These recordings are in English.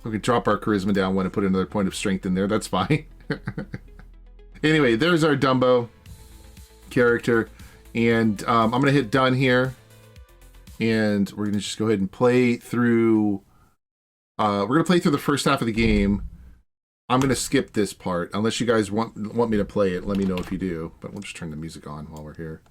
We can drop our charisma down one and put another point of strength in there. That's fine. Anyway, there's our Dumbo character. And I'm going to hit done here. And we're going to just go ahead and play through... we're going to play through the first half of the game. I'm going to skip this part. Unless you guys want me to play it, let me know if you do. But we'll just turn the music on while we're here.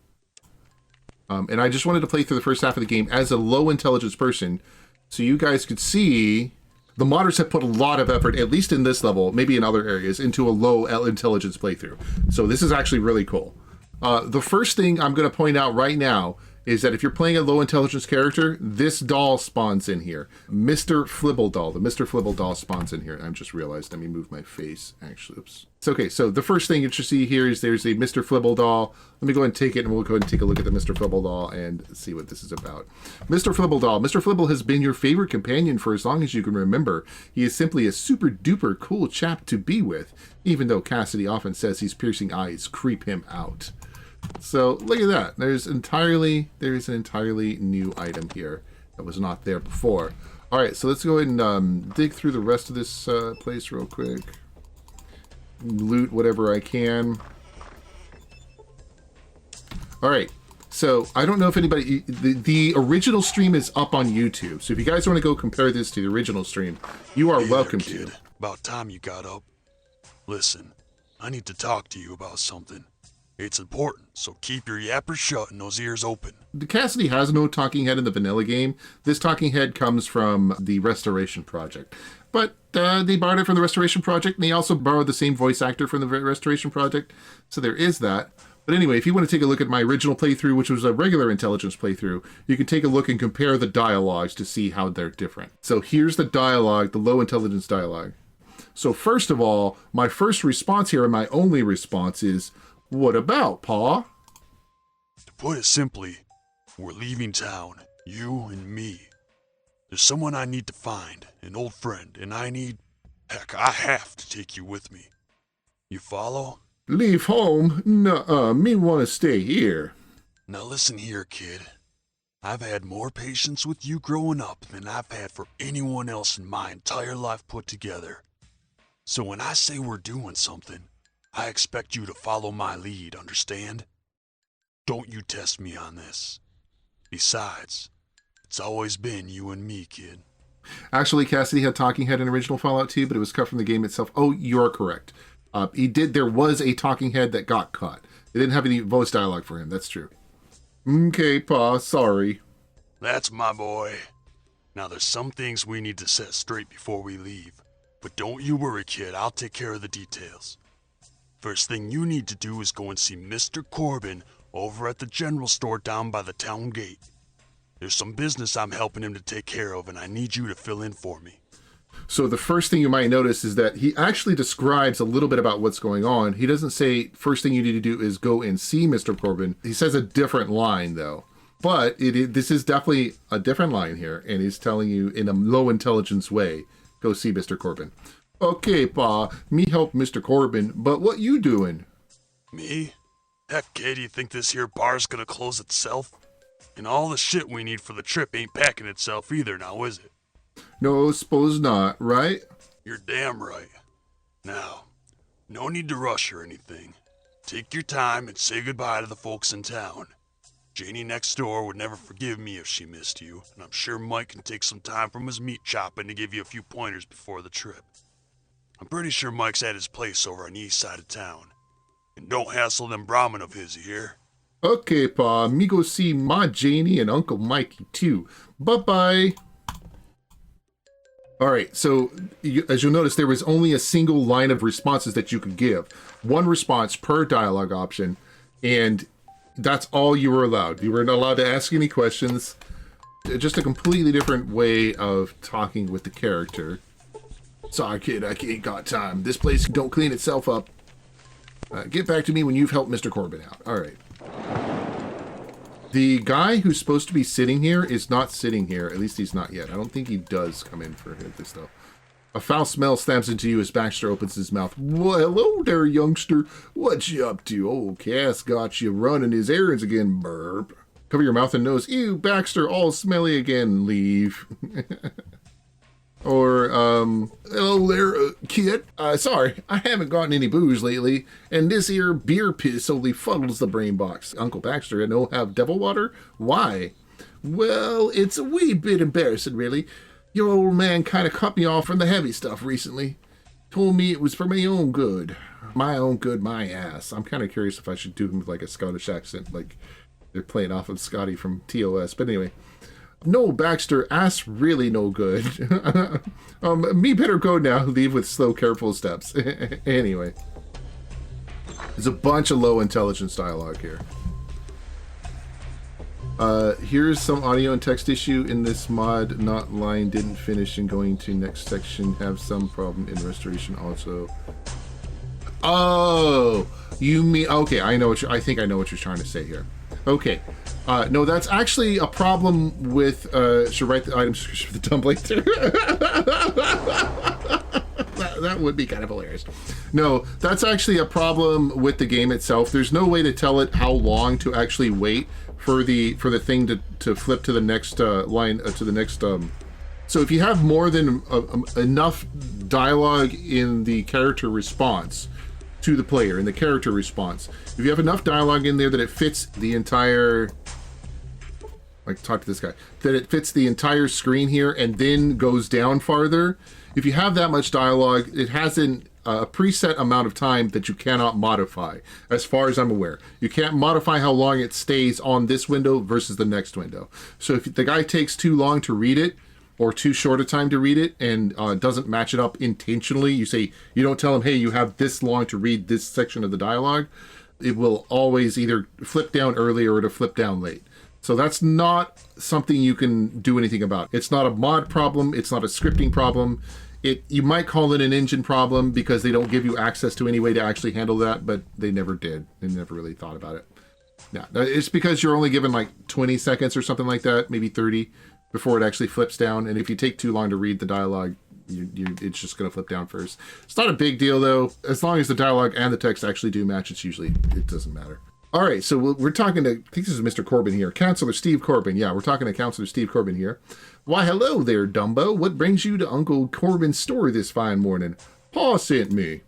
And I just wanted to play through the first half of the game as a low intelligence person. So you guys could see... The modders have put a lot of effort, at least in this level, maybe in other areas, into a low intelligence playthrough. So this is actually really cool. The first thing I'm going to point out right now is that if you're playing a low intelligence character, this doll spawns in here. Mr. Flibble doll. The Mr. Flibble doll spawns in here. I just realized. Let me move my face. Actually, oops. It's okay. So the first thing you should see here is there's a Mr. Flibble doll. Let me go ahead and take it, and we'll go ahead and take a look at the Mr. Flibble doll and see what this is about. Mr. Flibble doll. Mr. Flibble has been your favorite companion for as long as you can remember. He is simply a super duper cool chap to be with, even though Cassidy often says his piercing eyes creep him out. So look at that. There's an entirely new item here that was not there before. All right, so let's go ahead and dig through the rest of this place real quick. Loot whatever I can. All right, so I don't know if anybody... The original stream is up on YouTube, so if you guys want to go compare this to the original stream, you are welcome to. About time you got up. Listen, I need to talk to you about something. It's important, so keep your yappers shut and those ears open. Cassidy has no talking head in the vanilla game. This talking head comes from the Restoration Project. But they borrowed it from the Restoration Project, and they also borrowed the same voice actor from the Restoration Project. So there is that. But anyway, if you want to take a look at my original playthrough, which was a regular intelligence playthrough, you can take a look and compare the dialogues to see how they're different. So here's the dialogue, the low intelligence dialogue. So first of all, my first response here and my only response is, "What about, Pa?" To put it simply, we're leaving town, you and me. There's someone I need to find, an old friend, and heck, I have to take you with me. You follow? Leave home? Nuh-uh, me wanna stay here. Now listen here, kid. I've had more patience with you growing up than I've had for anyone else in my entire life put together. So when I say we're doing something, I expect you to follow my lead, understand? Don't you test me on this. Besides, it's always been you and me, kid. Actually, Cassidy had talking head in original Fallout 2, but it was cut from the game itself. Oh, you're correct. There was a talking head that got cut. They didn't have any voice dialogue for him, that's true. Okay, Pa, sorry. That's my boy. Now there's some things we need to set straight before we leave. But don't you worry, kid, I'll take care of the details. First thing you need to do is go and see Mr. Corbin over at the general store down by the town gate. There's some business I'm helping him to take care of, and I need you to fill in for me. So the first thing you might notice is that he actually describes a little bit about what's going on. He doesn't say, first thing you need to do is go and see Mr. Corbin. He says a different line, though. But this is definitely a different line here, and he's telling you in a low intelligence way, go see Mr. Corbin. Okay, Pa, me help Mr. Corbin, but what you doing? Me? Heck, kid, you think this here bar's gonna close itself? And all the shit we need for the trip ain't packing itself either now, is it? No, suppose not, right? You're damn right. Now, no need to rush or anything. Take your time and say goodbye to the folks in town. Janie next door would never forgive me if she missed you, and I'm sure Mike can take some time from his meat chopping to give you a few pointers before the trip. I'm pretty sure Mike's at his place over on the east side of town. And don't hassle them Brahmin of his, you hear? Okay, Pa, me go see Ma Janie and Uncle Mikey too. Bye-bye. All right, so as you'll notice, there was only a single line of responses that you could give. One response per dialogue option, and that's all you were allowed. You weren't allowed to ask any questions. Just a completely different way of talking with the character. Sorry, kid, I ain't got time. This place don't clean itself up. Get back to me when you've helped Mr. Corbin out. All right. The guy who's supposed to be sitting here is not sitting here. At least he's not yet. I don't think he does come in for this, though. A foul smell stabs into you as Baxter opens his mouth. Well, hello there, youngster. What you up to? Old Cass got you running his errands again, burp. Cover your mouth and nose. Ew, Baxter, all smelly again. Leave. Or Hello there, kid. Sorry, I haven't gotten any booze lately, and this here beer piss only fuddles the brain box. Uncle Baxter, and he'll have devil water? Why? Well, it's a wee bit embarrassing, really. Your old man kind of cut me off from the heavy stuff recently. Told me it was for my own good. My own good, my ass. I'm kind of curious if I should do him with like a Scottish accent, like they're playing off of Scotty from TOS. But anyway, no, Baxter, ass really no good. Me better go now. Leave with slow, careful steps. Anyway, there's a bunch of low intelligence dialogue here. Here's some audio and text issue in this mod. Not line didn't finish and going to next section. Have some problem in restoration also. Oh, you mean, okay, I think I know what you're trying to say here. Okay. No, that's actually a problem with, should write the item description for the dumb playthrough. that would be kind of hilarious. No, that's actually a problem with the game itself. There's no way to tell it how long to actually wait for the thing to flip to the next line, to the next, so if you have more than enough dialogue in the character response to the player, in the character response, if you have enough dialogue in there that it fits the entire, like, talk to this guy, that it fits the entire screen here and then goes down farther, if you have that much dialogue, it has a preset amount of time that you cannot modify, as far as I'm aware. You can't modify how long it stays on this window versus the next window. So if the guy takes too long to read it, or too short a time to read it, and doesn't match it up intentionally, you don't tell him, hey, you have this long to read this section of the dialogue, it will always either flip down early or it'll flip down late. So that's not something you can do anything about. It's not a mod problem, it's not a scripting problem. You might call it an engine problem because they don't give you access to any way to actually handle that, but they never did. They never really thought about it. Yeah, it's because you're only given like 20 seconds or something like that, maybe 30, before it actually flips down. And if you take too long to read the dialogue, it's just going to flip down first. It's not a big deal, though. As long as the dialogue and the text actually do match, it doesn't matter. All right, so we're talking to, I think this is Mr. Corbin here, Counselor Steve Corbin. Yeah, we're talking to Counselor Steve Corbin here. Why, hello there, Dumbo. What brings you to Uncle Corbin's store this fine morning? Pa sent me.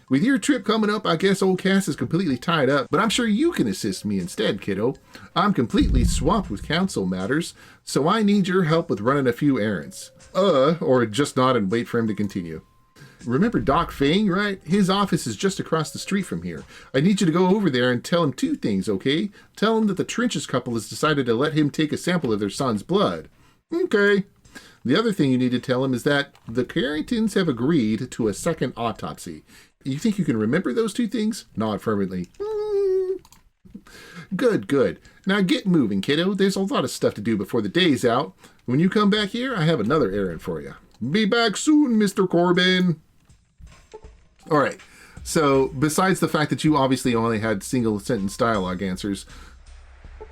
With your trip coming up, I guess old Cass is completely tied up, but I'm sure you can assist me instead, kiddo. I'm completely swamped with council matters, so I need your help with running a few errands. Or just nod and wait for him to continue. Remember Doc Fang, right? His office is just across the street from here. I need you to go over there and tell him two things, okay? Tell him that the Trenches couple has decided to let him take a sample of their son's blood. Okay. The other thing you need to tell him is that the Carringtons have agreed to a second autopsy. You think you can remember those two things? Nod fervently. Good. Now get moving, kiddo. There's a lot of stuff to do before the day's out. When you come back here, I have another errand for you. Be back soon, Mr. Corbin. All right. So besides the fact that you obviously only had single sentence dialogue answers,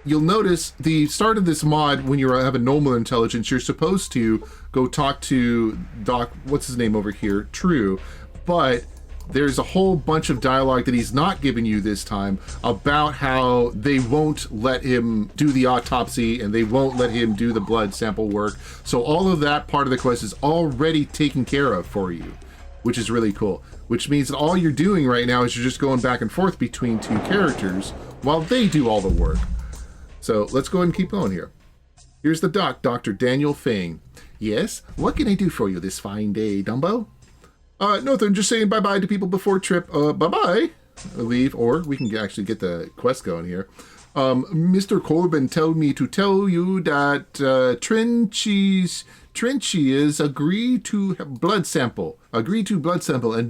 you'll notice the start of this mod, when you have a normal intelligence, you're supposed to go talk to Doc, what's his name over here? True. But there's a whole bunch of dialogue that he's not giving you this time about how they won't let him do the autopsy and they won't let him do the blood sample work. So all of that part of the quest is already taken care of for you, which is really cool. Which means that all you're doing right now is you're just going back and forth between two characters while they do all the work. So let's go ahead and keep going here. Here's the doc, Dr. Daniel Fang. Yes, what can I do for you this fine day, Dumbo? Nothing, just saying bye-bye to people before trip. Bye-bye. Leave, or we can actually get the quest going here. Mr. Corbin told me to tell you that Trenchies agree to blood sample, and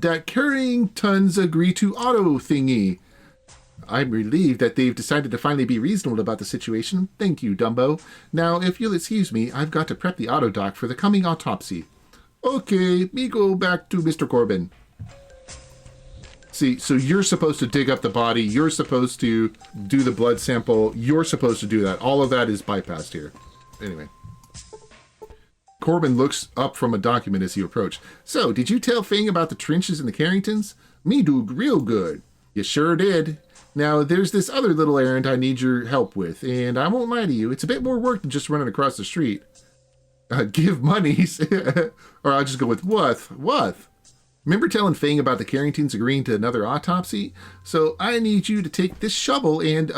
that Carringtons agree to auto thingy. I'm relieved that they've decided to finally be reasonable about the situation. Thank you, Dumbo. Now, if you'll excuse me, I've got to prep the auto doc for the coming autopsy. Okay, me go back to Mr. Corbin. See, so you're supposed to dig up the body, you're supposed to do the blood sample, you're supposed to do that. All of that is bypassed here. Anyway. Corbin looks up from a document as you approach. So, did you tell Fang about the Trenches and the Carringtons? Me do real good. You sure did. Now, there's this other little errand I need your help with, and I won't lie to you, it's a bit more work than just running across the street. Give monies. Or I'll just go with what? Remember telling Fang about the Carringtons agreeing to another autopsy? So I need you to take this shovel and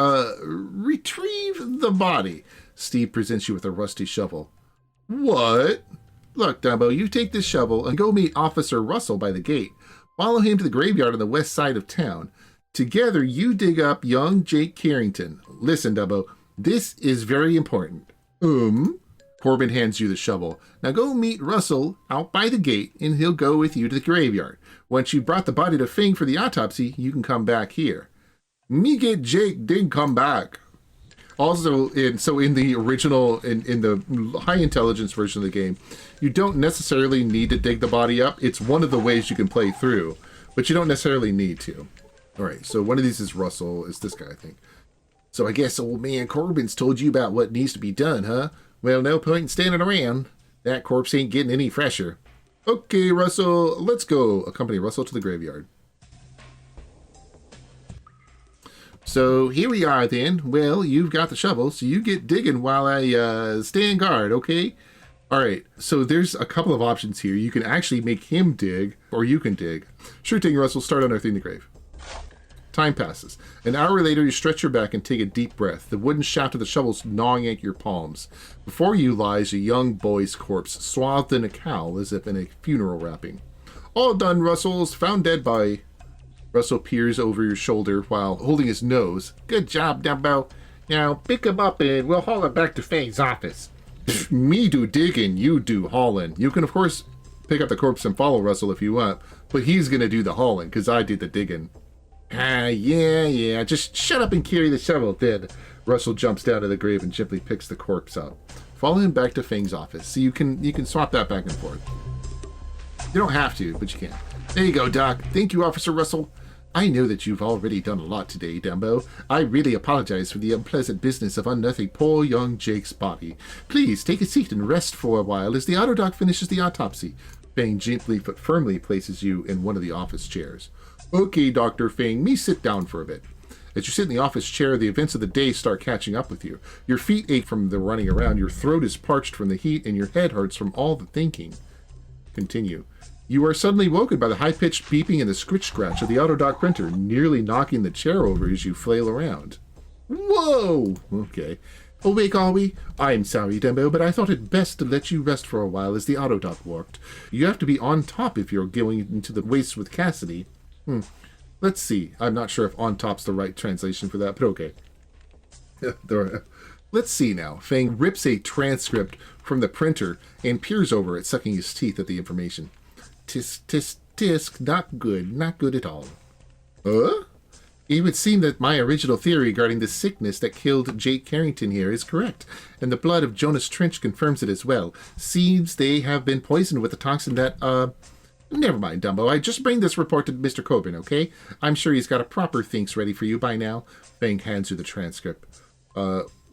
retrieve the body. Steve presents you with a rusty shovel. What? Look, Dumbo, you take this shovel and go meet Officer Russell by the gate. Follow him to the graveyard on the west side of town. Together, you dig up young Jake Carrington. Listen, Dumbo, this is very important. Corbin hands you the shovel. Now go meet Russell out by the gate, and he'll go with you to the graveyard. Once you've brought the body to Fang for the autopsy, you can come back here. Me get Jake did come back. Also, in the original, in the high intelligence version of the game, you don't necessarily need to dig the body up. It's one of the ways you can play through, but you don't necessarily need to. All right, so one of these is Russell. It's this guy, I think. So I guess old man Corbin's told you about what needs to be done, huh? Well, no point in standing around. That corpse ain't getting any fresher. Okay, Russell, let's go. Accompany Russell to the graveyard. So here we are then. Well, you've got the shovel, so you get digging while I stand guard, okay? All right, so there's a couple of options here. You can actually make him dig, or you can dig. Sure thing, Russell. Start unearthing the grave. Time passes. An hour later, you stretch your back and take a deep breath. The wooden shaft of the shovel's gnawing at your palms. Before you lies a young boy's corpse, swathed in a cowl as if in a funeral wrapping. All done, Russell's found dead by... Russell peers over your shoulder while holding his nose. Good job, Dumbo. Now, pick him up and we'll haul him back to Fang's office. Me do digging, you do hauling. You can, of course, pick up the corpse and follow Russell if you want, but he's going to do the hauling because I did the digging. Yeah. Just shut up and carry the shovel, then. Russell jumps down to the grave and gently picks the corpse up. Follow him back to Fang's office, so you can swap that back and forth. You don't have to, but you can. There you go, Doc. Thank you, Officer Russell. I know that you've already done a lot today, Dumbo. I really apologize for the unpleasant business of unearthing poor young Jake's body. Please take a seat and rest for a while as the autodoc finishes the autopsy. Fang gently but firmly places you in one of the office chairs. Okay, Dr. Fang, me sit down for a bit. As you sit in the office chair, the events of the day start catching up with you. Your feet ache from the running around, your throat is parched from the heat, and your head hurts from all the thinking. Continue. You are suddenly woken by the high-pitched beeping and the scritch-scratch of the autodoc printer, nearly knocking the chair over as you flail around. Whoa! Okay. Awake, are we? I'm sorry, Dumbo, but I thought it best to let you rest for a while as the autodoc worked. You have to be on top if you're going into the waste with Cassidy. Let's see. I'm not sure if on top's the right translation for that, but okay. Let's see now. Fang rips a transcript from the printer and peers over it, sucking his teeth at the information. Tisk, not good at all. It would seem that my original theory regarding the sickness that killed Jake Carrington here is correct, and the blood of Jonas Trench confirms it as well. Seems they have been poisoned with a toxin that, Never mind, Dumbo. I just bring this report to Mr. Coburn, okay? I'm sure he's got a proper thinks ready for you by now. Fang hands you the transcript.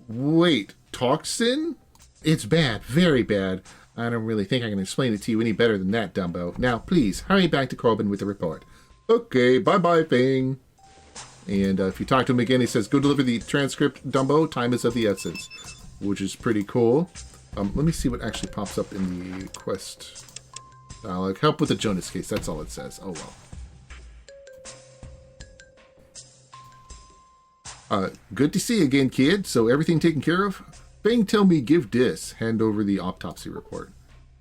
Wait, toxin? It's bad, very bad. I don't really think I can explain it to you any better than that, Dumbo. Now, please, hurry back to Corbin with the report. Okay, bye-bye, Fang. And if you talk to him again, he says, go deliver the transcript, Dumbo. Time is of the essence, which is pretty cool. Let me see what actually pops up in the quest. Like, help with the Jonas case. That's all it says. Oh, well. Good to see you again, kid. So everything taken care of? Fang tell me give dis. Hand over the autopsy report.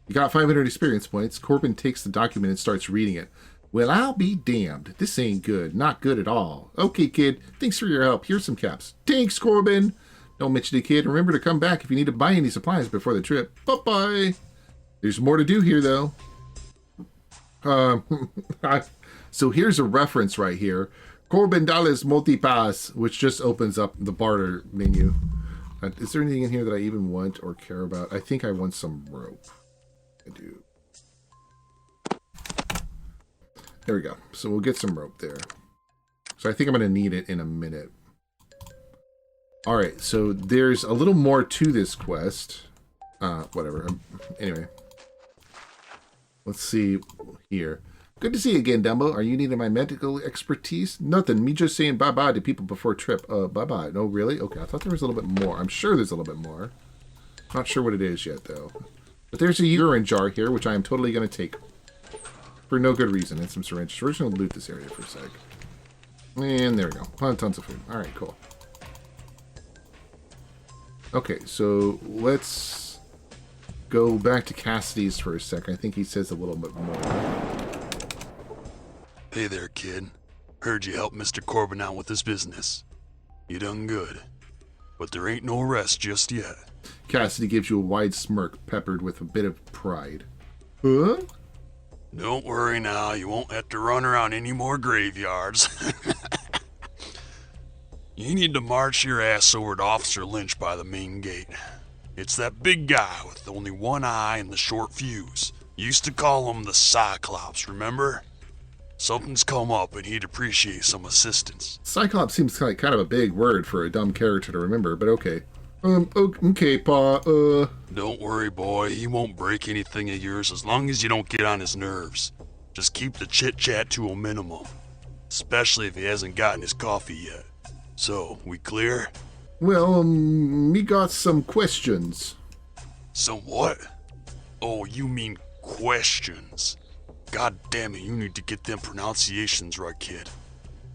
You got 500 experience points. Corbin takes the document and starts reading it. Well, I'll be damned. This ain't good. Not good at all. Okay, kid. Thanks for your help. Here's some caps. Thanks, Corbin. Don't mention it, kid. Remember to come back if you need to buy any supplies before the trip. Bye-bye. There's more to do here, though. So here's a reference right here. Corbin Dallas Multipass, which just opens up the barter menu. Is there anything in here that I even want or care about? I think I want some rope. I do. There we go. So we'll get some rope there. So I think I'm going to need it in a minute. Alright, so there's a little more to this quest. Whatever. Anyway. Let's see here. Good to see you again, Dumbo. Are you needing my medical expertise? Nothing. Me just saying bye-bye to people before trip. Bye-bye. No, really? Okay, I thought there was a little bit more. I'm sure there's a little bit more. Not sure what it is yet, though. But there's a urine jar here, which I am totally going to take. For no good reason, and some syringes. We're just going to loot this area for a sec. And there we go. Tons of food. Alright, cool. Okay, so let's go back to Cassidy's for a sec. I think he says a little bit more. Hey there, kid. Heard you helped Mr. Corbin out with his business. You done good. But there ain't no rest just yet. Cassidy gives you a wide smirk, peppered with a bit of pride. Huh? Don't worry now, you won't have to run around any more graveyards. You need to march your ass over to Officer Lynch by the main gate. It's that big guy with only one eye and the short fuse. Used to call him the Cyclops, remember? Something's come up and he'd appreciate some assistance. Cyclops seems like kind of a big word for a dumb character to remember, but okay. Okay, Pa, Don't worry, boy. He won't break anything of yours as long as you don't get on his nerves. Just keep the chit-chat to a minimum. Especially if he hasn't gotten his coffee yet. So, we clear? Well, me got some questions. Some what? Oh, you mean questions. God damn it, you need to get them pronunciations right, kid.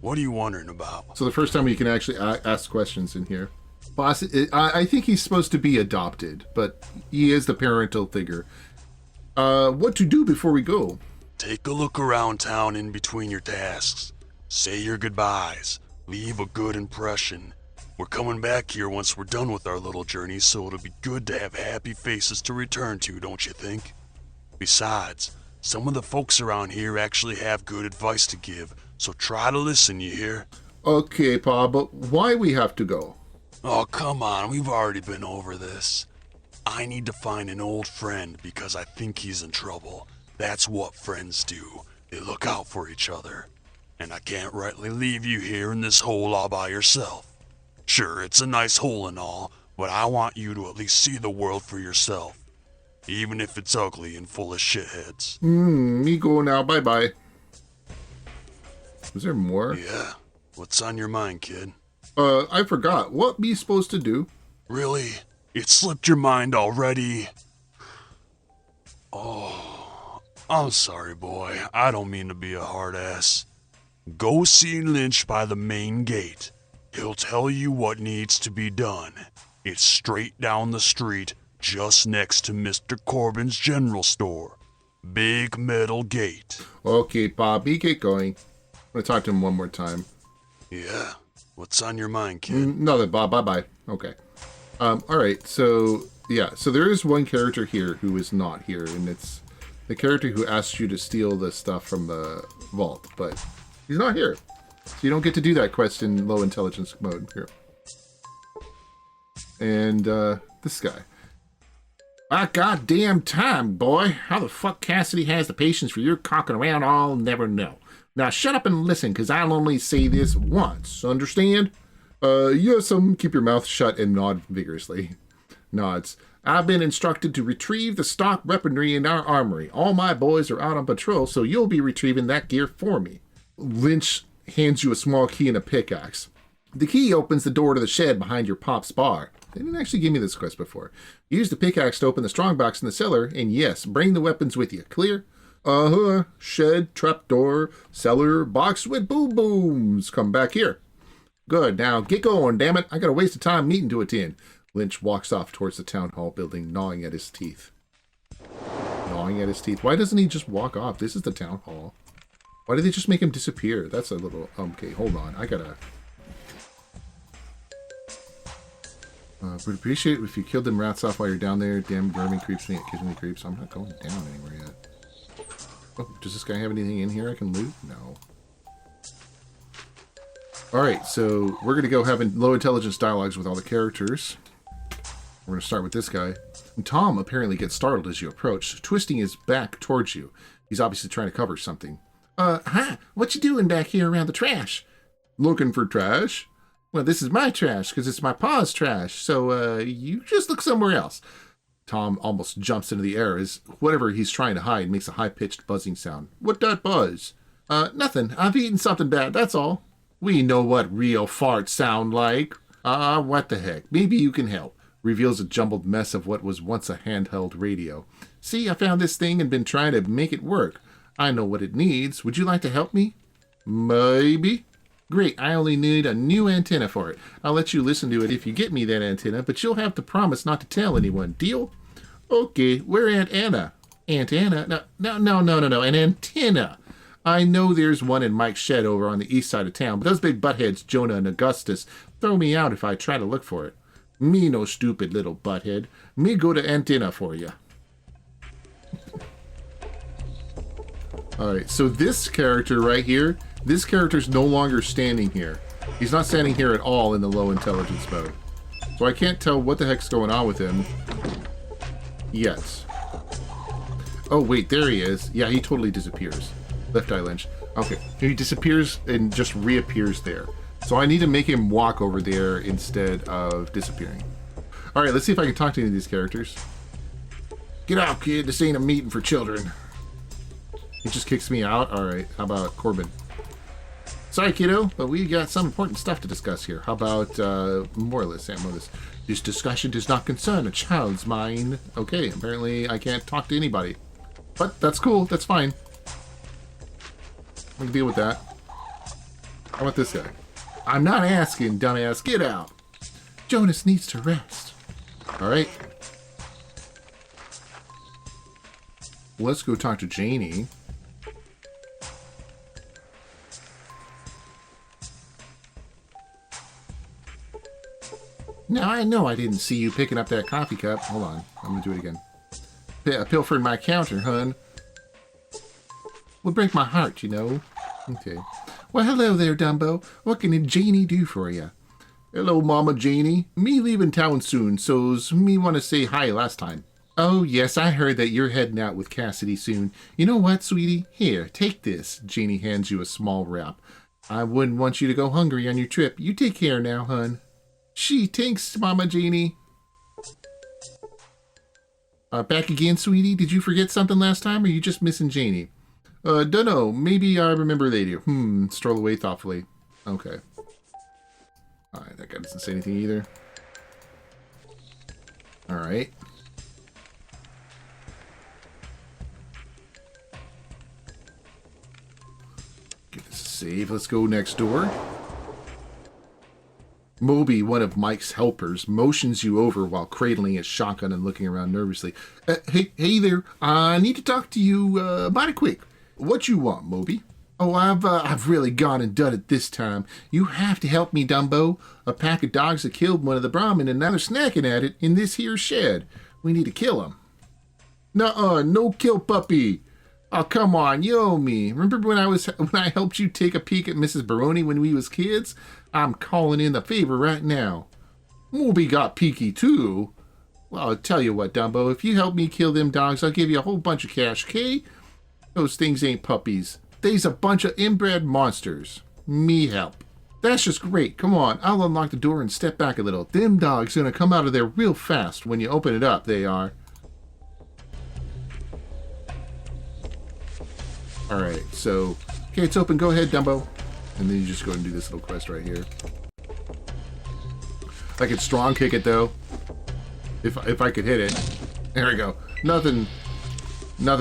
What are you wondering about? So the first time you can actually ask questions in here. Boss, I think he's supposed to be adopted, but he is the parental figure. What to do before we go? Take a look around town in between your tasks. Say your goodbyes. Leave a good impression. We're coming back here once we're done with our little journey, so it'll be good to have happy faces to return to, don't you think? Besides, some of the folks around here actually have good advice to give, so try to listen, you hear? Okay, Pa, but why we have to go? Oh, come on, we've already been over this. I need to find an old friend because I think he's in trouble. That's what friends do. They look out for each other. And I can't rightly leave you here in this hole all by yourself. Sure, it's a nice hole and all, but I want you to at least see the world for yourself. Even if it's ugly and full of shitheads. Me go now, bye-bye. Was there more? Yeah. What's on your mind, kid? I forgot. What be supposed to do? Really? It slipped your mind already? Oh, I'm sorry, boy. I don't mean to be a hard ass. Go see Lynch by the main gate. He'll tell you what needs to be done. It's straight down the street, just next to Mr. Corbin's general store. Big metal gate. Okay, Bobby, get going. I'm gonna talk to him one more time. Yeah? What's on your mind, kid? Nothing, Bob. Bye-bye. Okay. Alright, so, yeah. So there is one character here who is not here, and it's the character who asked you to steal the stuff from the vault, but he's not here. So you don't get to do that quest in low intelligence mode here. And, this guy. Ah, goddamn time, boy. How the fuck Cassidy has the patience for your cocking around, I'll never know. Now shut up and listen, because I'll only say this once. Understand? Yes, keep your mouth shut and nod vigorously. Nods. I've been instructed to retrieve the stock weaponry in our armory. All my boys are out on patrol, so you'll be retrieving that gear for me. Lynch hands you a small key and a pickaxe. The key opens the door to the shed behind your pop's bar. They didn't actually give me this quest before. Use the pickaxe to open the strongbox in the cellar, and yes, bring the weapons with you. Clear? Shed, trapdoor, cellar, box with boom booms. Come back here. Good, now get going, damn it. I got a waste of time meeting to attend. Lynch walks off towards the town hall building, gnawing at his teeth. Gnawing at his teeth. Why doesn't he just walk off? This is the town hall. Why did they just make him disappear? That's a little... Okay, hold on. I gotta... would appreciate it if you killed them rats off while you're down there. Damn vermin creeps me, occasionally creeps. I'm not going down anywhere yet. Oh, does this guy have anything in here I can loot? No. Alright, so we're going to go having low intelligence dialogues with all the characters. We're going to start with this guy. And Tom apparently gets startled as you approach, twisting his back towards you. He's obviously trying to cover something. Hi, what you doing back here around the trash? Looking for trash? Well, this is my trash, because it's my pa's trash, so, you just look somewhere else. Tom almost jumps into the air as whatever he's trying to hide makes a high-pitched buzzing sound. What that buzz? Nothing. I've eaten something bad, that's all. We know what real farts sound like. What the heck? Maybe you can help. reveals a jumbled mess of what was once a handheld radio. See, I found this thing and been trying to make it work. I know what it needs. Would you like to help me? Maybe. Great, I only need a new antenna for it. I'll let you listen to it if you get me that antenna, but you'll have to promise not to tell anyone. Deal? Okay, where Aunt Anna? Aunt Anna? No, an antenna. I know there's one in Mike's shed over on the east side of town, but those big buttheads, Jonah and Augustus, throw me out if I try to look for it. Me no stupid little butthead. Me go to antenna for you. Alright, so this character right here, this character's no longer standing here. He's not standing here at all in the low intelligence mode. So I can't tell what the heck's going on with him yet. Oh, wait, there he is. Yeah, he totally disappears. Left eye Lynch. Okay, he disappears and just reappears there. So I need to make him walk over there instead of disappearing. Alright, let's see if I can talk to any of these characters. Get out, kid. This ain't a meeting for children. He just kicks me out? Alright, how about Corbin? Sorry, kiddo, but we got some important stuff to discuss here. How about Morris? This discussion does not concern a child's mind. Okay, apparently I can't talk to anybody. But that's cool. That's fine. I can deal with that. How about this guy? I'm not asking, dumbass. Get out. Jonas needs to rest. Alright. Let's go talk to Janie. Now, I know I didn't see you picking up that coffee cup. Hold on. I'm going to do it again. Pilfering my counter, hun. Would break my heart, you know. Okay. Well, hello there, Dumbo. What can Janie do for you? Hello, Mama Janie. Me leaving town soon, so's me want to say hi last time. Oh, yes, I heard that you're heading out with Cassidy soon. You know what, sweetie? Here, take this. Janie hands you a small wrap. I wouldn't want you to go hungry on your trip. You take care now, hun. Thanks, Mama Janie. Back again, sweetie? Did you forget something last time, or are you just missing Janie? Dunno. Maybe I remember later. Stroll away thoughtfully. Okay. Alright, that guy doesn't say anything either. Alright. Get this a save. Let's go next door. Moby, one of Mike's helpers, motions you over while cradling his shotgun and looking around nervously. Hey there. I need to talk to you mighty quick. What you want, Moby? Oh, I've really gone and done it this time. You have to help me, Dumbo. A pack of dogs have killed one of the Brahmin and now they're snacking at it in this here shed. We need to kill them. Nuh-uh, no kill puppy. Oh, come on, you owe me. Remember when I helped you take a peek at Mrs. Baroni when we was kids? I'm calling in the favor right now. Moby got peaky too. Well, I'll tell you what, Dumbo. If you help me kill them dogs, I'll give you a whole bunch of cash, okay? Those things ain't puppies. They's a bunch of inbred monsters. Me help. That's just great. Come on, I'll unlock the door and step back a little. Them dogs gonna come out of there real fast when you open it up, they are. Alright, so... Okay, it's open. Go ahead, Dumbo. And then you just go and do this little quest right here. I could strong kick it, though. If I could hit it. There we go. Nothing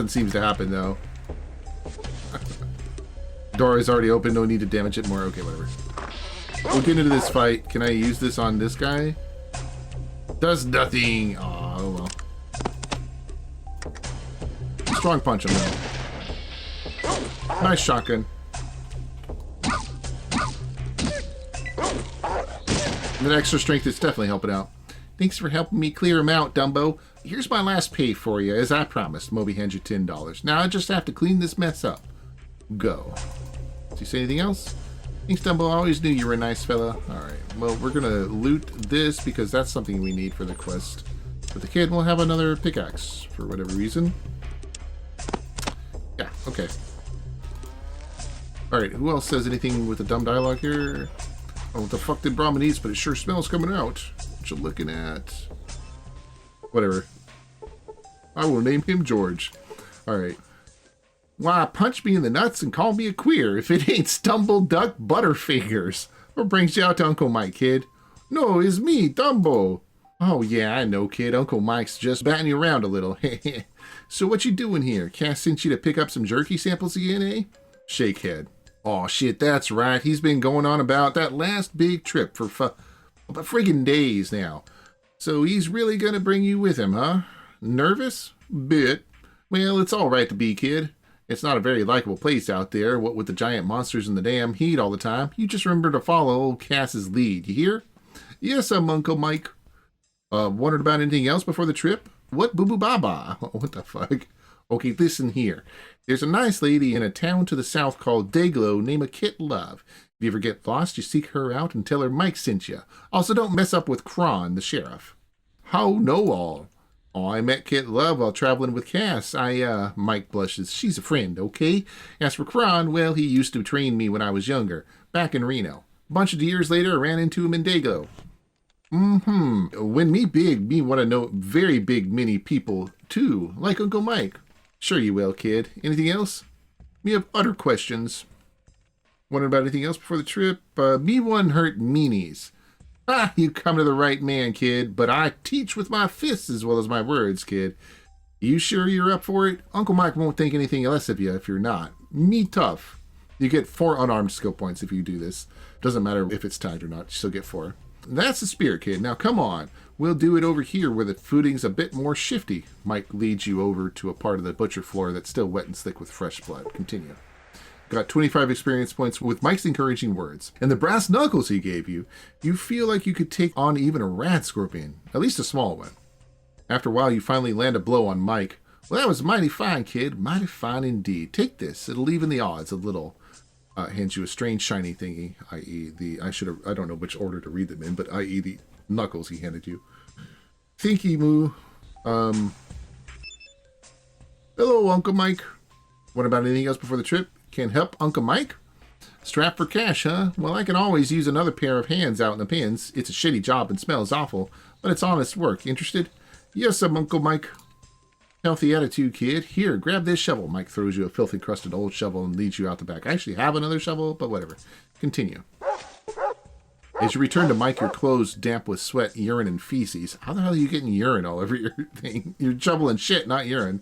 seems to happen, though. Door is already open. No need to damage it more. Okay, whatever. We'll get into this fight. Can I use this on this guy? Does nothing. Oh, well. Strong punch him, though. Nice shotgun. And that extra strength is definitely helping out. Thanks for helping me clear him out, Dumbo. Here's my last pay for you, as I promised. Moby hands you $10. Now I just have to clean this mess up. Go. Did you say anything else? Thanks, Dumbo. I always knew you were a nice fella. Alright, well, we're gonna loot this because that's something we need for the quest. But the kid will have another pickaxe for whatever reason. Yeah, okay. Alright, who else says anything with the dumb dialogue here? Oh, what the fuck did Brahmin eat, but it sure smells coming out. What you looking at? Whatever. I will name him George. Alright. Why, punch me in the nuts and call me a queer if it ain't Stumble Duck Butterfingers. What brings you out to Uncle Mike, kid? No, it's me, Dumbo. Oh, yeah, I know, kid. Uncle Mike's just batting you around a little. So what you doing here? Cass sent you to pick up some jerky samples again, eh? Shake head. Oh, shit, that's right. He's been going on about that last big trip for friggin' days now. So he's really gonna bring you with him, huh? Nervous? Bit. Well, it's all right to be, kid. It's not a very likable place out there, what with the giant monsters and the damn heat all the time. You just remember to follow old Cass's lead, you hear? Yes, I'm Uncle Mike. Wondered about anything else before the trip? What boo boo baba? What the fuck? Okay, listen here. There's a nice lady in a town to the south called Dayglow named Kit Love. If you ever get lost, you seek her out and tell her Mike sent you. Also, don't mess up with Kron, the sheriff. How know all? Oh, I met Kit Love while traveling with Cass. Mike blushes. She's a friend, okay? As for Kron, well, he used to train me when I was younger, back in Reno. A bunch of years later, I ran into him in Dayglow. When me big, me want to know very big many people, too, like Uncle Mike. Sure you will, kid. Anything else? Me have other questions. Wondering about anything else before the trip? Me one hurt meanies. Ah, you come to the right man, kid, but I teach with my fists as well as my words, kid. You sure you're up for it? Uncle Mike won't think anything less of you if you're not. Me tough. You get 4 unarmed skill points if you do this. Doesn't matter if it's tagged or not, you still get 4. That's the spirit, kid. Now come on. We'll do it over here where the footing's a bit more shifty. Mike leads you over to a part of the butcher floor that's still wet and slick with fresh blood. Continue. Got 25 experience points with Mike's encouraging words. And the brass knuckles he gave you, you feel like you could take on even a rat scorpion. At least a small one. After a while, you finally land a blow on Mike. Well, that was mighty fine, kid. Mighty fine indeed. Take this. It'll even the odds a little. Hands you a strange shiny thingy, i.e. I don't know which order to read them in, but i.e. the knuckles he handed you. Thinky moo. Hello, Uncle Mike. What about anything else before the trip? Can't help, Uncle Mike? Strapped for cash, huh? Well, I can always use another pair of hands out in the pins. It's a shitty job and smells awful, but it's honest work. Interested? Yes, I'm Uncle Mike. Healthy attitude, kid. Here, grab this shovel. Mike throws you a filthy crusted old shovel and leads you out the back. I actually have another shovel, but whatever. Continue. As you return to Mike, your clothes damp with sweat, urine, and feces. How the hell are you getting urine all over your thing? You're shoveling shit, not urine.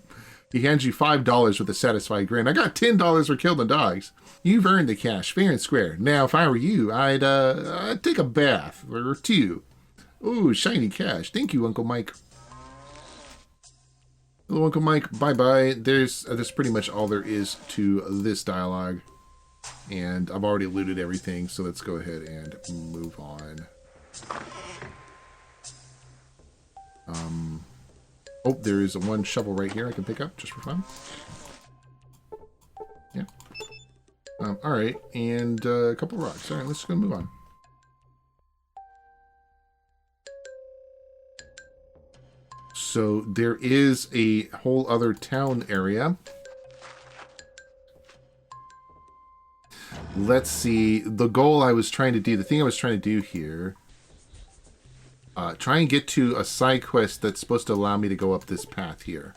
He hands you $5 with a satisfied grin. I got $10 for killing dogs. You've earned the cash, fair and square. Now, if I were you, I'd take a bath or 2. Ooh, shiny cash. Thank you, Uncle Mike. Hello, Uncle Mike. Bye-bye. There's pretty much all there is to this dialogue. And I've already looted everything, so let's go ahead and move on. Oh, there is one shovel right here I can pick up just for fun. Yeah. Alright, and a couple of rocks. Alright, let's go move on. So there is a whole other town area. Let's see. The goal I was trying to do, the thing I was trying to do here, try and get to a side quest that's supposed to allow me to go up this path here.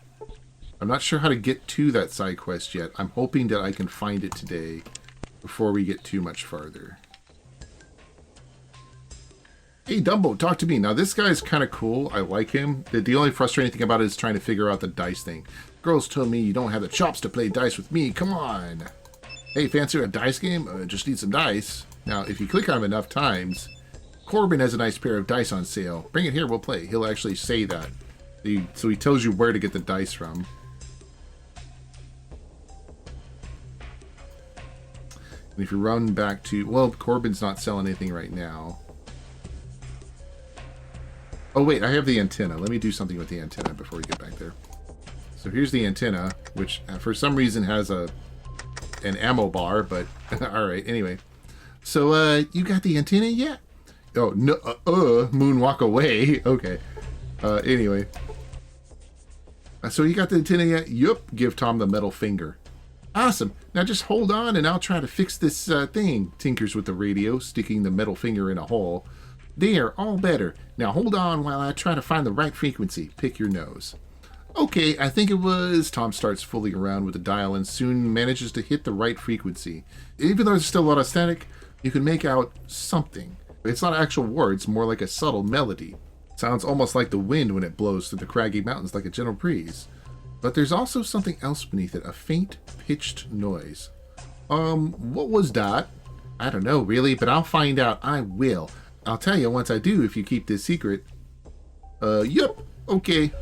I'm not sure how to get to that side quest yet. I'm hoping that I can find it today before we get too much farther. Hey, Dumbo, talk to me. Now, this guy's kind of cool. I like him. The only frustrating thing about it is trying to figure out the dice thing. Girls told me you don't have the chops to play dice with me. Come on. Hey, fancy a dice game? Just need some dice. Now, if you click on him enough times, Corbin has a nice pair of dice on sale. Bring it here, we'll play. He'll actually say that. So he tells you where to get the dice from. And if you run back to... Well, Corbin's not selling anything right now. Oh, wait, I have the antenna. Let me do something with the antenna before we get back there. So here's the antenna, which for some reason has an ammo bar, but alright, anyway. So, you got the antenna yet? Oh, no, moonwalk away. Okay. Anyway. So you got the antenna yet? Yup. Give Tom the metal finger. Awesome. Now just hold on and I'll try to fix this thing. Tinkers with the radio, sticking the metal finger in a hole. There, all better. Now hold on while I try to find the right frequency. Pick your nose. Okay, I think it was... Tom starts fooling around with the dial and soon manages to hit the right frequency. Even though there's still a lot of static, you can make out something. It's not actual words, more like a subtle melody. Sounds almost like the wind when it blows through the craggy mountains like a gentle breeze. But there's also something else beneath it, a faint, pitched noise. What was that? I don't know, really, but I'll find out. I will. I'll tell you once I do if you keep this secret. Yep, okay.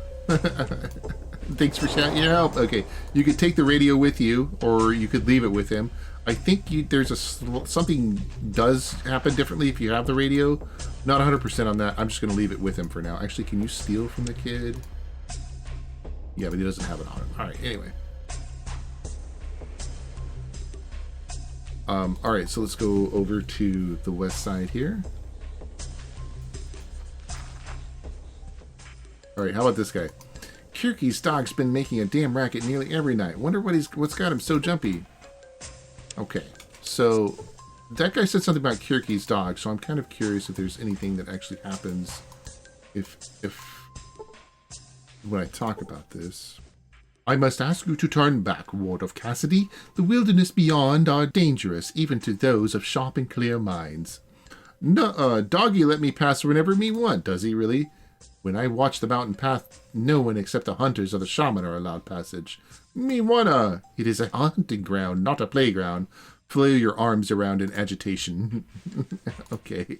Thanks for shouting your help. Okay, you could take the radio with you, or you could leave it with him. I think there's something does happen differently if you have the radio. Not 100% on that. I'm just going to leave it with him for now. Actually, can you steal from the kid? Yeah, but he doesn't have it on him. All right, anyway. All right, so let's go over to the west side here. All right, how about this guy? Kirky's dog's been making a damn racket nearly every night. Wonder what's got him so jumpy. Okay, so that guy said something about Kirky's dog, so I'm kind of curious if there's anything that actually happens if when I talk about this. I must ask you to turn back, Ward of Cassidy. The wilderness beyond are dangerous, even to those of sharp and clear minds. No, doggy let me pass whenever me want, does he really? When I watch the mountain path, no one except the hunters or the shaman are allowed passage. Me wanna. It is a hunting ground, not a playground. Flail your arms around in agitation. Okay.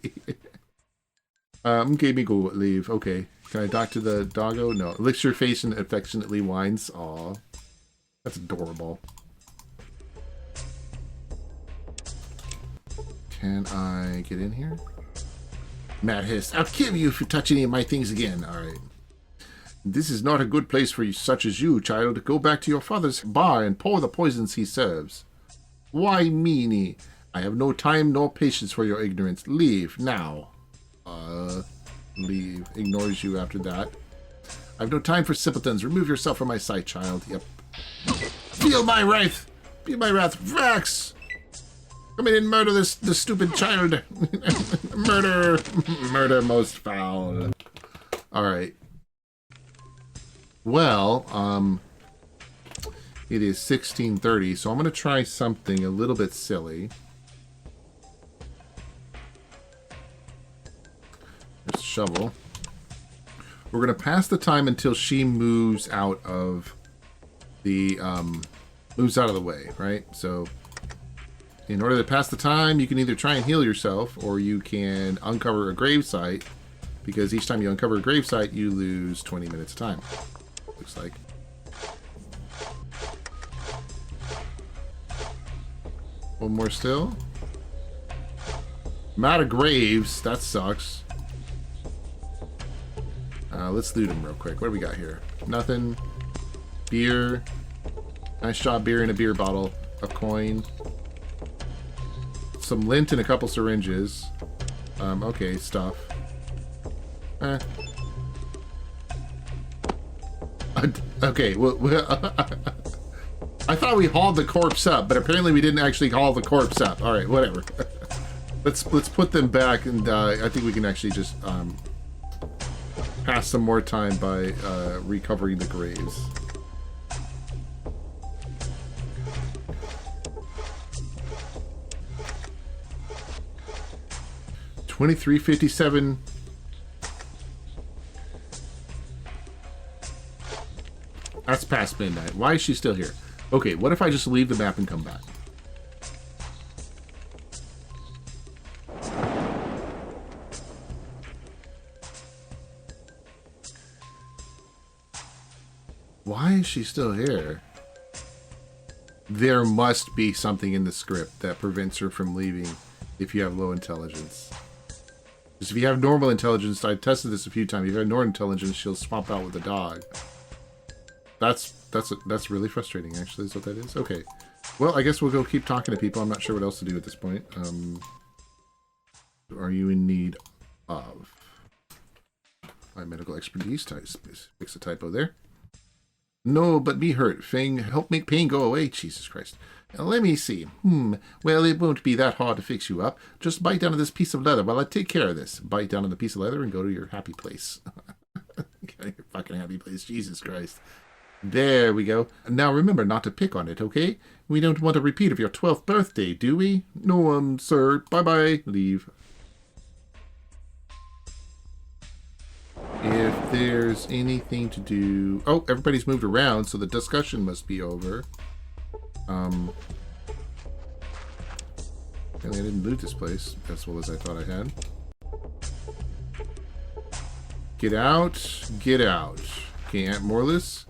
Okay, me go leave. Okay. Can I talk to the doggo? No. Licks your face and affectionately whines. Aw. That's adorable. Can I get in here? Mad hiss. I'll kill you if you touch any of my things again. Alright. This is not a good place for such as you, child. Go back to your father's bar and pour the poisons he serves. Why, meanie? I have no time nor patience for your ignorance. Leave, now. Leave. Ignores you after that. I have no time for simpletons. Remove yourself from my sight, child. Yep. Feel my wrath! Feel my wrath. Vrax! Come in and murder this stupid child. Murder. Murder most foul. Alright. Well, it is 16:30, so I'm going to try something a little bit silly. There's a shovel. We're going to pass the time until she moves out of the, way, right? So, in order to pass the time, you can either try and heal yourself, or you can uncover a gravesite, because each time you uncover a gravesite, you lose 20 minutes of time. Looks like. One more still. I'm out of graves. That sucks. Let's loot them real quick. What do we got here? Nothing. Beer. Nice shot beer in a beer bottle. A coin. Some lint and a couple syringes. Okay, stuff. Okay, well, I thought we hauled the corpse up, but apparently we didn't actually haul the corpse up. All right, whatever. let's put them back, and I think we can actually just pass some more time by recovering the graves. $23.57. That's past midnight. Why is she still here? Okay, what if I just leave the map and come back? Why is she still here? There must be something in the script that prevents her from leaving if you have low intelligence. Because if you have normal intelligence, I tested this a few times. If you have normal intelligence, she'll swap out with the dog. That's really frustrating, actually, is what that is. Okay. Well, I guess we'll go keep talking to people. I'm not sure what else to do at this point. Are you in need of my medical expertise? Fix a typo there. No, but me hurt. Fang, help make pain go away. Jesus Christ. Now, let me see. Well, it won't be that hard to fix you up. Just bite down on this piece of leather while I take care of this. Bite down on the piece of leather and go to your happy place. Your fucking happy place. Jesus Christ. There we go. Now remember not to pick on it, okay? We don't want a repeat of your 12th birthday, do we? No, sir. Bye-bye. Leave. if there's anything to do. Oh, everybody's moved around, so the discussion must be over. Apparently I didn't loot this place as well as I thought I had. Get out. Get out. Okay, Aunt Morlis.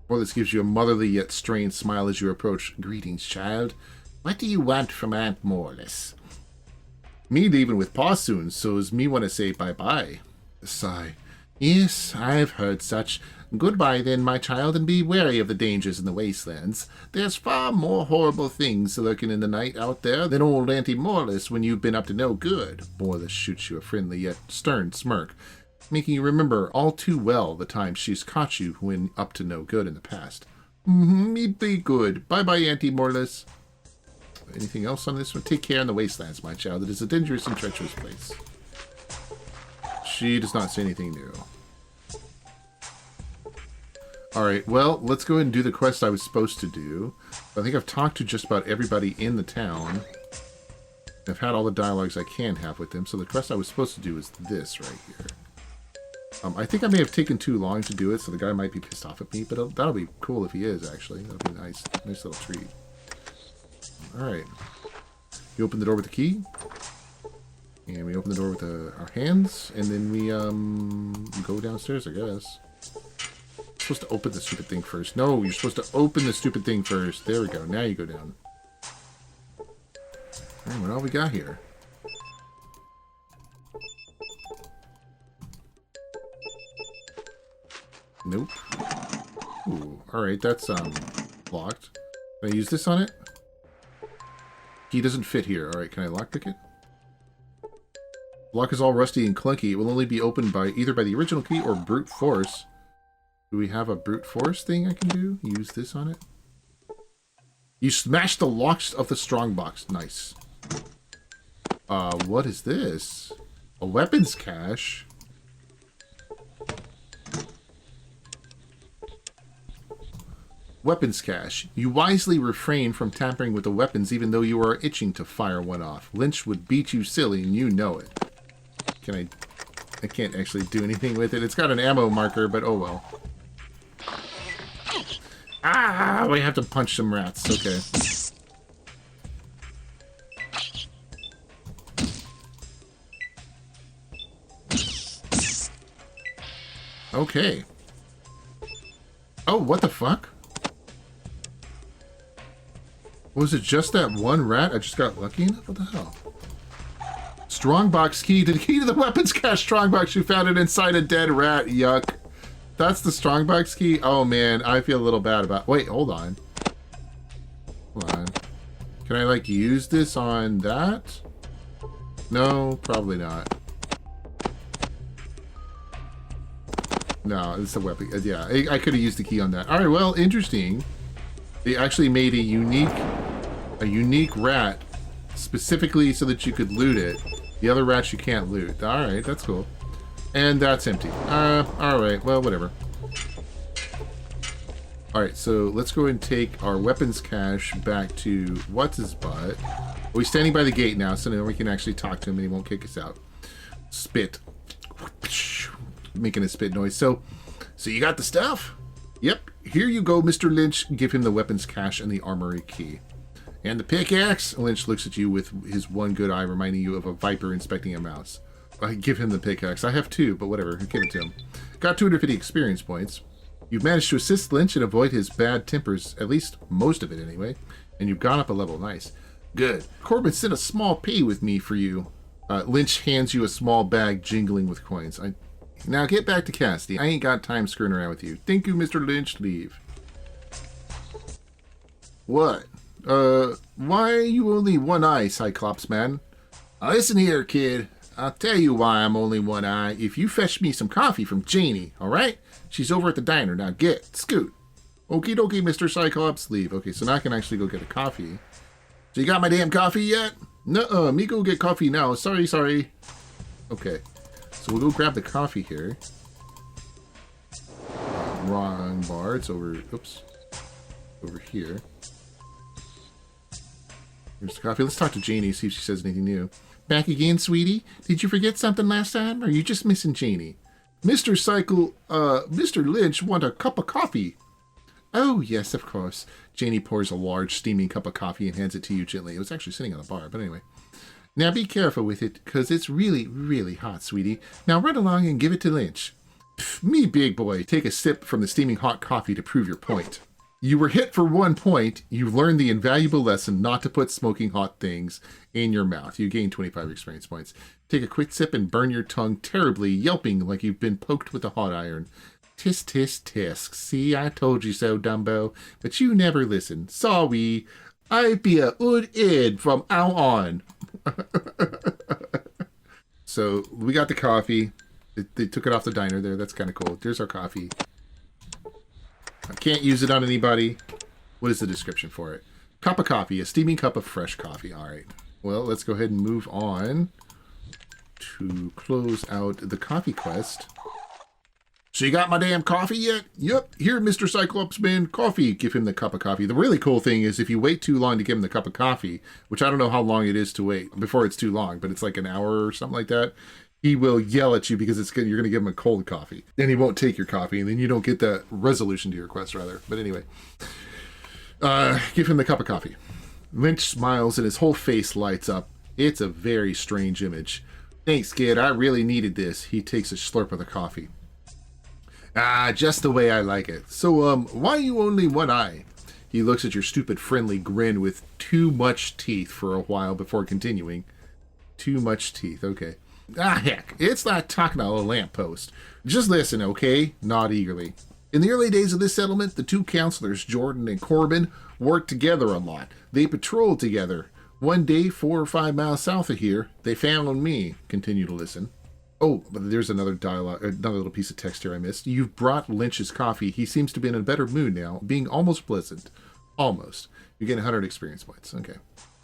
Morlis gives you a motherly yet strained smile as you approach. Greetings, child. What do you want from Aunt Morlis? Me leaving with Pa soon, so's me want to say bye-bye. Sigh. Yes, I've heard such. Goodbye then, my child, and be wary of the dangers in the wastelands. There's far more horrible things lurking in the night out there than old Auntie Morlis when you've been up to no good. Morlis shoots you a friendly yet stern smirk, making you remember all too well the time she's caught you when up to no good in the past. Me be good. Bye-bye, Auntie Morlis. Anything else on this one? Take care in the wastelands, my child. It is a dangerous and treacherous place. She does not say anything new. Alright, well, let's go ahead and do the quest I was supposed to do. I think I've talked to just about everybody in the town. I've had all the dialogues I can have with them, so the quest I was supposed to do is this right here. I think I may have taken too long to do it, so the guy might be pissed off at me, but that'll be cool if he is, actually. That'll be nice. Nice little treat. Alright. You open the door with the key. And we open the door with our hands. And then we go downstairs, I guess. You're supposed to open the stupid thing first. No, you're supposed to open the stupid thing first. There we go. Now you go down. Alright, what all we got here? Nope. Ooh, alright, that's locked. Can I use this on it? Key doesn't fit here. Alright, can I lockpick it? Lock is all rusty and clunky. It will only be opened by either by the original key or brute force. Do we have a brute force thing I can do? Use this on it? You smashed the locks of the strongbox. Nice. What is this? A weapons cache? Weapons cache. You wisely refrain from tampering with the weapons even though you are itching to fire one off. Lynch would beat you silly and you know it. Can I can't actually do anything with it. It's got an ammo marker, but oh well. Ah, we have to punch some rats. Okay. Okay. Oh, what the fuck? Was it just that one rat? I just got lucky enough? What the hell? Strongbox key. The key to the weapons cache strongbox. You found it inside a dead rat. Yuck. That's the strongbox key? Oh, man. I feel a little bad about... Wait, hold on. Hold on. Can I, like, use this on that? No, probably not. No, it's a weapon. Yeah, I could have used the key on that. All right, well, interesting. They actually made a unique rat specifically so that you could loot it. The other rats you can't loot. All right, that's cool. And that's empty. All right, well, whatever. All right, so let's go and take our weapons cache back to what's his butt. We're standing by the gate now, so now we can actually talk to him and he won't kick us out. Spit. Making a spit noise. So you got the stuff? Yep. Here you go, Mr. Lynch. Give him the weapons cache and the armory key. And the pickaxe? Lynch looks at you with his one good eye, reminding you of a viper inspecting a mouse. I give him the pickaxe. I have two, but whatever. Give it to him. Got 250 experience points. You've managed to assist Lynch and avoid his bad tempers, at least most of it anyway. And you've gone up a level. Nice. Good. Corbin sent a small pay with me for you. Lynch hands you a small bag jingling with coins. Now get back to Cassidy. I ain't got time screwing around with you. Thank you, Mr. Lynch. Leave. What? Why are you only one eye, Cyclops man? Listen here, kid. I'll tell you why I'm only one eye. If you fetch me some coffee from Janie, alright? She's over at the diner. Now scoot. Okie dokie, Mr. Cyclops. Leave. Okay, so now I can actually go get a coffee. So you got my damn coffee yet? Nuh-uh, me go get coffee now. Sorry. Okay. So we'll go grab the coffee here. Wrong bar. It's over... Oops. Over here. Here's the coffee. Let's talk to Janie, see if she says anything new. Back again, sweetie? Did you forget something last time? Or are you just missing Janie? Mr. Lynch want a cup of coffee. Oh, yes, of course. Janie pours a large, steaming cup of coffee and hands it to you gently. It was actually sitting on the bar, but anyway. Now be careful with it, because it's really, really hot, sweetie. Now run along and give it to Lynch. Pff, me, big boy. Take a sip from the steaming hot coffee to prove your point. You were hit for 1 point. You learned the invaluable lesson not to put smoking hot things in your mouth. You gain 25 experience points. Take a quick sip and burn your tongue terribly, yelping like you've been poked with a hot iron. Tisk, tisk, tisk. See, I told you so, Dumbo. But you never listen. Sorry. I be a good id from now on. So, we got the coffee. They took it off the diner there. That's kind of cool. There's our coffee. I can't use it on anybody. What is the description for it? Cup of coffee. A steaming cup of fresh coffee. All right. Well, let's go ahead and move on to close out the coffee quest. So you got my damn coffee yet? Yep. Here, Mr. Cyclops Man, coffee. Give him the cup of coffee. The really cool thing is if you wait too long to give him the cup of coffee, which I don't know how long it is to wait before it's too long, but it's like an hour or something like that, he will yell at you because you're going to give him a cold coffee. Then he won't take your coffee, and then you don't get that resolution to your quest, rather. But anyway, give him the cup of coffee. Lynch smiles and his whole face lights up. It's a very strange image. Thanks, kid. I really needed this. He takes a slurp of the coffee. Ah, just the way I like it. So, why you only one eye? He looks at your stupid friendly grin with too much teeth for a while before continuing. Too much teeth, okay. Ah, heck, it's like talking to a lamppost. Just listen, okay? Nod eagerly. In the early days of this settlement, the two counselors, Jordan and Corbin, worked together a lot. They patrolled together. One day, 4 or 5 miles south of here, they found me. Continue to listen. Oh, but there's another dialogue, another little piece of text here I missed. You've brought Lynch's coffee. He seems to be in a better mood now, being almost pleasant. Almost. You get 100 experience points. Okay.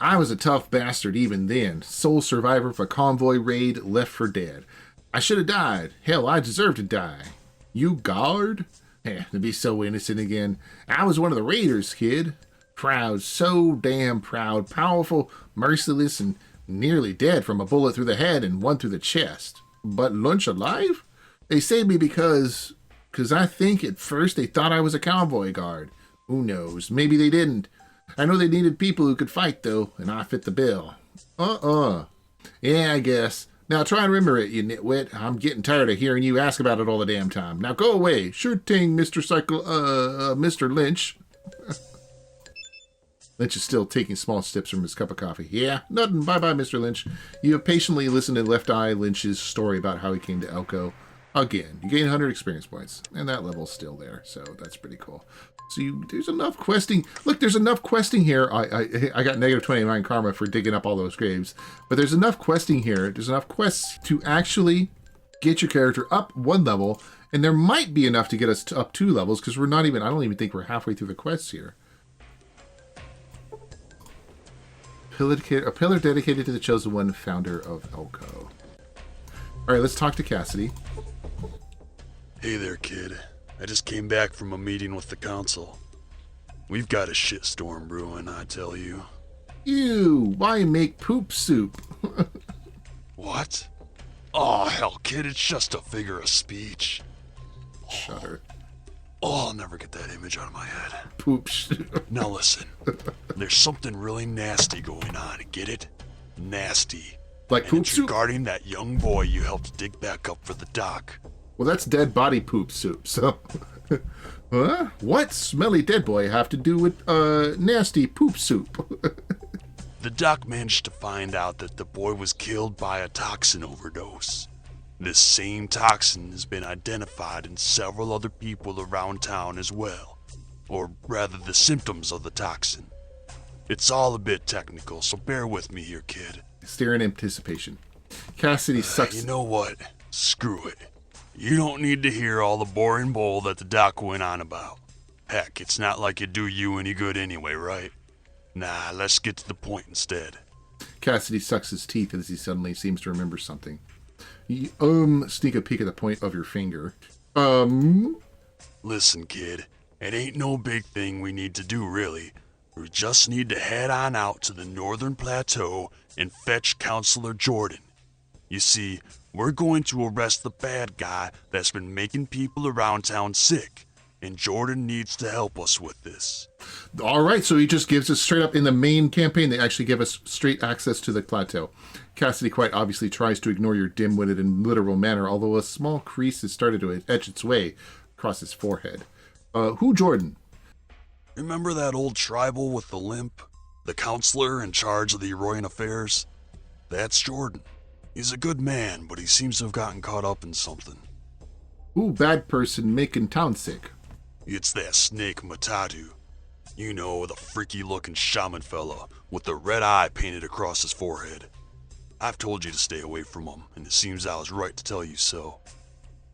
I was a tough bastard even then. Sole survivor of a convoy raid, left for dead. I should have died. Hell, I deserve to die. You guard? To be so innocent again. I was one of the raiders, kid. Proud, so damn proud, powerful, merciless, and nearly dead from a bullet through the head and one through the chest. But Lynch alive? They saved me because I think at first they thought I was a convoy guard. Who knows? Maybe they didn't. I know they needed people who could fight, though, and I fit the bill. Yeah, I guess. Now try and remember it, you nitwit. I'm getting tired of hearing you ask about it all the damn time. Now go away. Sure thing, Mr. Lynch. Lynch is still taking small sips from his cup of coffee. Yeah, nothing. Bye-bye, Mr. Lynch. You have patiently listened to Left Eye Lynch's story about how he came to Elko. Again, you gain 100 experience points, and that level's still there, so that's pretty cool. So there's enough questing. Look, there's enough questing here. I got negative 29 karma for digging up all those graves, but there's enough questing here. There's enough quests to actually get your character up 1 level, and there might be enough to get us up 2 levels, because I don't even think we're halfway through the quests here. A pillar dedicated to the Chosen One, founder of Elko. Alright, let's talk to Cassidy. Hey there, kid. I just came back from a meeting with the council. We've got a shitstorm brewing, I tell you. Ew, why make poop soup? What? Oh, hell, kid, it's just a figure of speech. Shudder. Oh, I'll never get that image out of my head. Poop soup. Now listen, there's something really nasty going on, get it? Nasty. Like poop it's soup? regarding that young boy you helped dig back up for the dock. Well, that's dead body poop soup, so... Huh? What smelly dead boy have to do with, nasty poop soup? The doc managed to find out that the boy was killed by a toxin overdose. This same toxin has been identified in several other people around town as well. Or rather, the symptoms of the toxin. It's all a bit technical, so bear with me here, kid. Stare in anticipation. Cassidy sucks... You know what? Screw it. You don't need to hear all the boring bull that the doc went on about. Heck, it's not like it'd do you any good anyway, right? Nah, let's get to the point instead. Cassidy sucks his teeth as he suddenly seems to remember something. Sneak a peek at the point of your finger. Listen, kid, it ain't no big thing we need to do, really. We just need to head on out to the northern plateau and fetch Counselor Jordan. You see, we're going to arrest the bad guy that's been making people around town sick. And Jordan needs to help us with this. All right, so he just gives us straight up in the main campaign. They actually give us straight access to the plateau. Cassidy quite obviously tries to ignore your dim-witted and literal manner, although a small crease has started to etch its way across his forehead. Who Jordan? Remember that old tribal with the limp? The counselor in charge of the Eroyan affairs? That's Jordan. He's a good man, but he seems to have gotten caught up in something. Who bad person making town sick? It's that snake Matatu. You know, the freaky-looking shaman fella with the red eye painted across his forehead. I've told you to stay away from him, and it seems I was right to tell you so.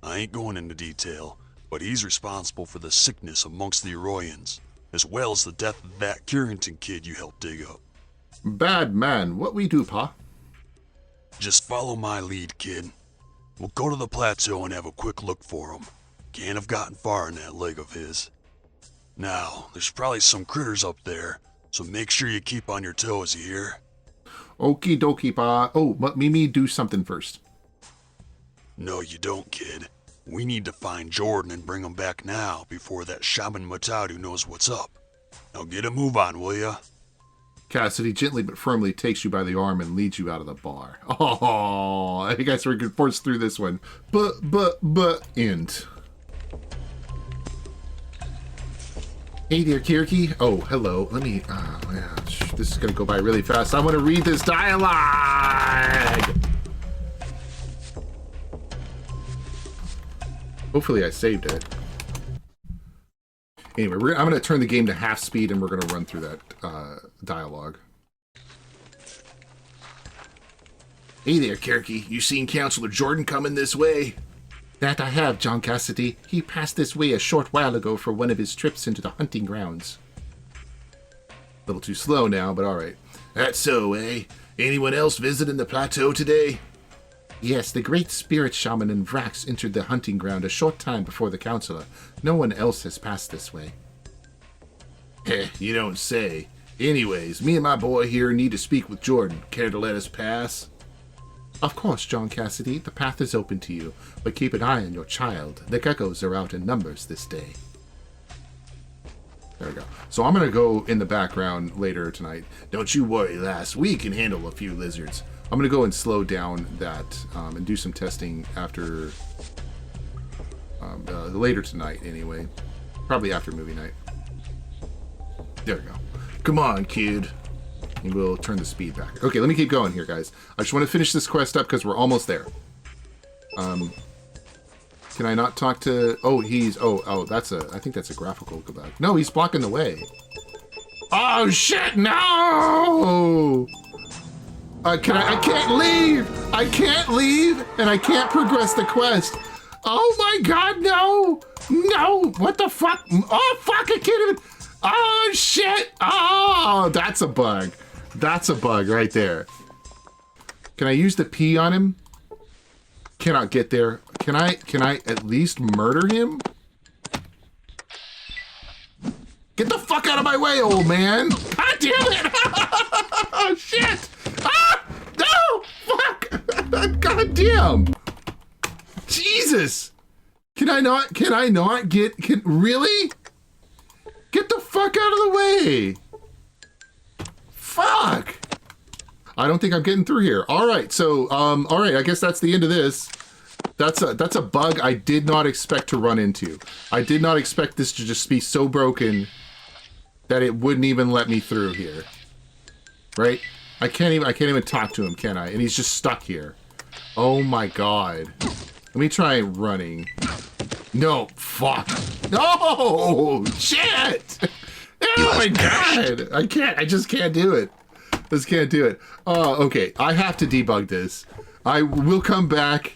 I ain't going into detail, but he's responsible for the sickness amongst the Eroyans, as well as the death of that Curington kid you helped dig up. Bad man. What we do, Pa? Just follow my lead, kid. We'll go to the plateau and have a quick look for him. Can't have gotten far in that leg of his. Now, there's probably some critters up there, so make sure you keep on your toes, you hear? Okie dokie, Pa. Oh, but Mimi, do something first. No, you don't, kid. We need to find Jordan and bring him back now before that shaman Matadu knows what's up. Now get a move on, will ya? Cassidy gently but firmly takes you by the arm and leads you out of the bar. Oh, I guess we're going to force through this one. End. Hey there, Kirky. Oh, hello. Let me, yeah, this is going to go by really fast. I want to read this dialogue. Hopefully I saved it. Anyway, I'm going to turn the game to half speed and we're going to run through that dialogue. Hey there, Kirky. You seen Counselor Jordan coming this way? That I have, John Cassidy. He passed this way a short while ago for one of his trips into the hunting grounds. A little too slow now, but alright. That's so, eh? Anyone else visiting the plateau today? Yes, the great spirit shaman and Vrax entered the hunting ground a short time before the counselor. No one else has passed this way. Heh, you don't say. Anyways, me and my boy here need to speak with Jordan. Care to let us pass? Of course, John Cassidy. The path is open to you, but keep an eye on your child. The geckos are out in numbers this day. There we go. So I'm going to go in the background later tonight. Don't you worry, lass. We can handle a few lizards. I'm going to go and slow down that and do some testing after later tonight anyway. Probably after movie night. There we go. Come on, kid. And we'll turn the speed back. Okay, let me keep going here, guys. I just want to finish this quest up because we're almost there. Can I not talk to... Oh, he's... Oh, that's a... I think that's a graphical go back. No, he's blocking the way. Oh, shit, no! I can't leave! I can't leave, and I can't progress the quest. Oh, my God, no! No! What the fuck? Oh, fuck, I can't even... Oh, shit! Oh, that's a bug. That's a bug right there. Can I use the P on him? Cannot get there. Can I at least murder him? Get the fuck out of my way, old man! God damn it! Oh, shit! Ah! No! Fuck! God damn! Jesus! Can I not get... Really? Get the fuck out of the way! Fuck! I don't think I'm getting through here. Alright, so, alright, I guess that's the end of this. That's a bug I did not expect to run into. I did not expect this to just be so broken that it wouldn't even let me through here. Right? I can't even talk to him, can I? And he's just stuck here. Oh my God. Let me try running. No, fuck. No! Shit! Oh my God! I just can't do it. Just can't do it. Okay, I have to debug this. I will come back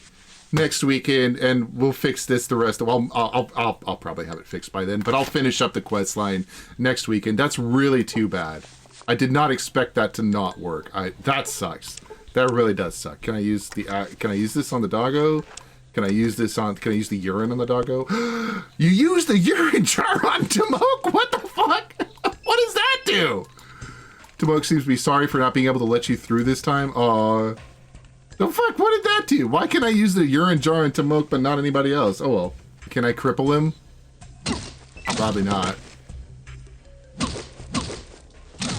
next weekend and we'll fix this the rest of... Well, I'll probably have it fixed by then, but I'll finish up the quest line next weekend. That's really too bad. I did not expect that to not work. That sucks. That really does suck. Can I use this on the doggo? Can I use the urine on the doggo? You use the urine jar on Timok? What the fuck? What does that do? Timok seems to be sorry for not being able to let you through this time. The fuck? What did that do? Why can I use the urine jar into milk but not anybody else? Oh well. Can I cripple him? Probably not.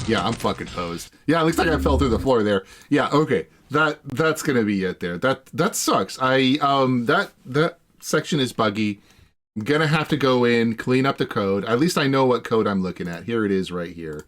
Yeah, I'm fucking posed. Yeah, it looks like I fell through the floor there. Yeah, okay. That's gonna be it there. That sucks. That section is buggy. I'm gonna have to go in, clean up the code. At least I know what code I'm looking at. Here it is right here.